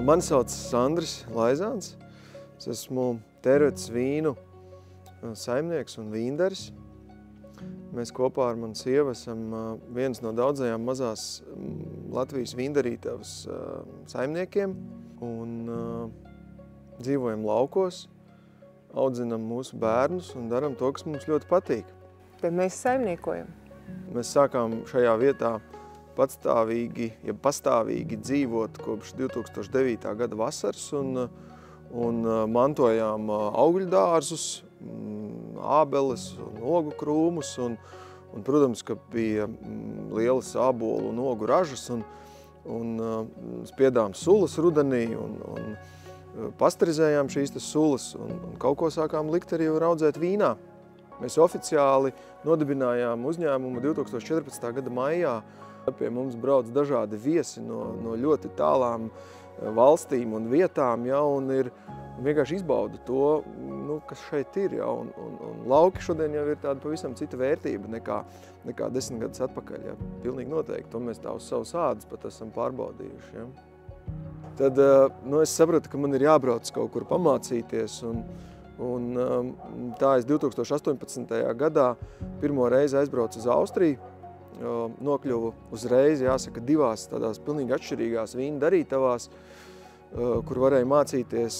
Mani sauc Sandris Laizāns. Es esmu Tērvetes vīnu saimnieks un vīndaris. Mēs kopā ar manu sievu esam viens no daudzajām mazās Latvijas vīndarītavas saimniekiem un dzīvojam laukos, audzinam mūsu bērnus un daram to, kas mums ļoti patīk. Tad mēs saimniekojam. Mēs sākām šajā vietā pastāvīgi dzīvot kopš 2009. Gada vasaras un mantojām augļdārzus, ābeles un ogu krūmus un, protams, ka bija lielas ābolu un ogu ražas un spiedām sulas rudenī un pasterizējām šīs sulas un kaut ko sākām likt arī raudzēt vīnā. Mēs oficiāli nodibinājām uzņēmumu 2014. Gada maijā. Pie mums brauc dažādi viesi no ļoti tālām valstīm un vietām, ja, un vienkārši izbauda to, kas šeit ir. Ja, un lauki šodien jau ir tāda pavisam cita vērtība nekā 10 gadus atpakaļ. Ja. Pilnīgi noteikti. To mēs tā uz savus ādas pat esam pārbaudījuši. Ja. Tad es sapratu, ka man ir jābrauc kaut kur pamācīties. Un tā es 2018. gadā pirmo reizi aizbraucu uz Austriju. Nokļuvu uzreiz, jāsaka, divās tādās pilnīgi atšķirīgās vīnu darītavās, kur varēja mācīties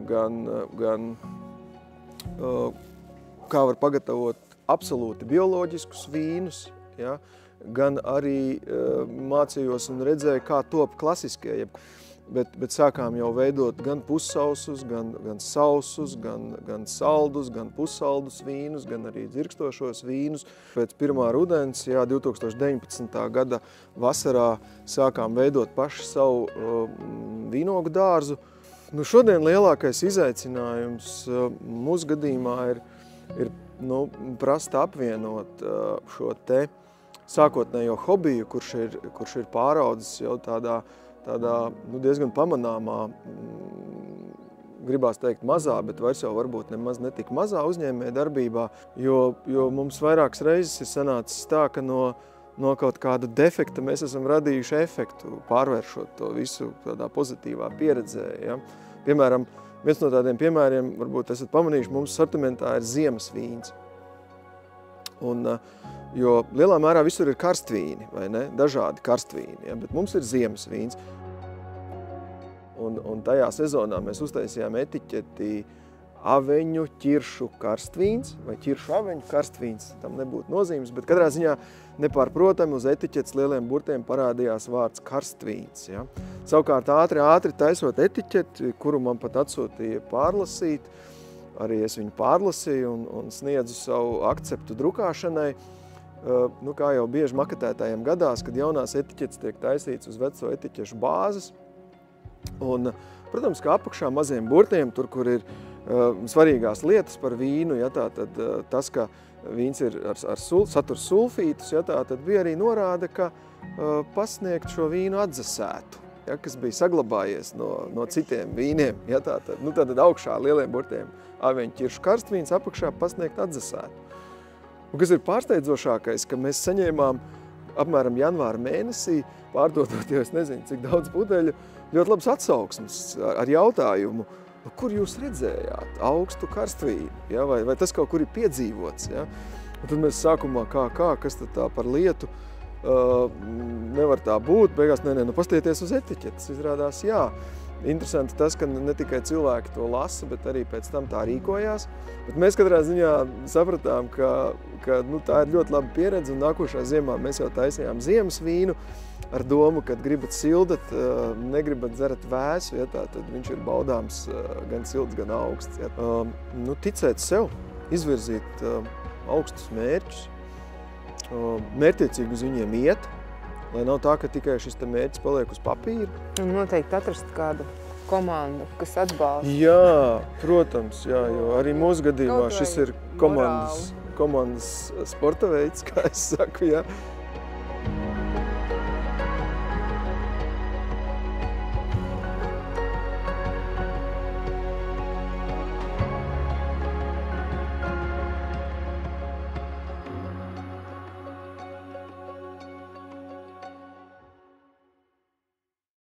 gan kā var pagatavot absolūti bioloģiskus vīnus, ja, gan arī mācījos un redzēju, kā top klasiskie. Bet sākām jau veidot gan pussausus, gan sausus, gan saldus, gan pussaldus vīnus, gan arī dzirkstošos vīnus. Pēc pirmā rudens, 2019. Gada vasarā sākām veidot paši savu vīnogu dārzu. Šodien lielākais izaicinājums mūsu gadījumā ir prast apvienot šo te sākotnējo hobiju, kurš ir pāraudzis jau tādā diezgan pamanāmā, gribās teikt mazā, bet vairs jau varbūt nemaz netik mazā uzņēmē darbībā, jo mums vairākas reizes ir sanācis tā, ka no kaut kāda defekta mēs esam radījuši efektu, pārvēršot to visu tādā pozitīvā pieredzē. Ja? Piemēram, viens no tādiem piemēriem, varbūt esat pamanījuši, mums sortimentā ir ziemas vīns. Jo lielā mērā visur ir karstvīni, vai ne? Dažādi karstvīni, ja? Bet mums ir ziemas vīns. Un tajā sezonā mēs uztaisījām etiķeti aveņu ķiršu karstvīns vai ķiršu aveņu karstvīns. Tam nebūtu nozīmes, bet katrā ziņā nepārprotami uz etiķetes lieliem burtiem parādījās vārds karstvīns. Ja? Savukārt ātri taisot etiķeti, kuru man pat atsūtīja pārlasīt, arī es viņu pārlasīju un sniedzu savu akceptu drukāšanai. Kā jau bieži maketētājiem gadās, kad jaunās etiķetes tiek taisīts uz veco etiķešu bāzes. Un, protams, ka apakšā maziem burtiem, tur, kur ir svarīgās lietas par vīnu, ja, tātad tas, ka vīns ir satur sulfītus, ja, tātad bija arī norāda, ka pasniegt šo vīnu atdzesētu, ja, kas bija saglabājies no citiem vīniem. Ja, tātad augšā lieliem burtiem aveņu ķiršu karstvīns, apakšā pasniegt atdzesētu. Un kas ir pārsteidzošākais, ka mēs saņēmām apmēram janvāra mēnesī, pārdodot jau es nezinu, cik daudz pudeļu, ļoti labs atsauksmes ar jautājumu, kur jūs redzējāt augstu karstvīnu, ja? vai tas kaut kur ir piedzīvots. Ja? Un tad mēs sākumā kas tad tā par lietu, nevar tā būt, beigās, pastieties uz etiķetes, izrādās, jā. Interesanti tas, ka ne tikai cilvēki to lasa, bet arī pēc tam tā rīkojās. Bet mēs katrā ziņā sapratām, ka tā ir ļoti laba pieredze, un nākošā ziemā mēs jau taisījām ziemas vīnu ar domu, kad gribat sildat, negribat dzerat vēsu, ja, tad viņš ir baudāms gan silts, gan augsts. Ja. Ticēt sev, izvirzīt augstus mērķus, mērķtiecīgi uz viņiem iet, lai nav tā, ka tikai šis mērķis paliek uz papīra. Un noteikti atrast kādu komandu, kas atbalsta. Jā, protams, jā, jo arī mūsu gadījumā šis ir komandas sporta veids, kā es saku, jā.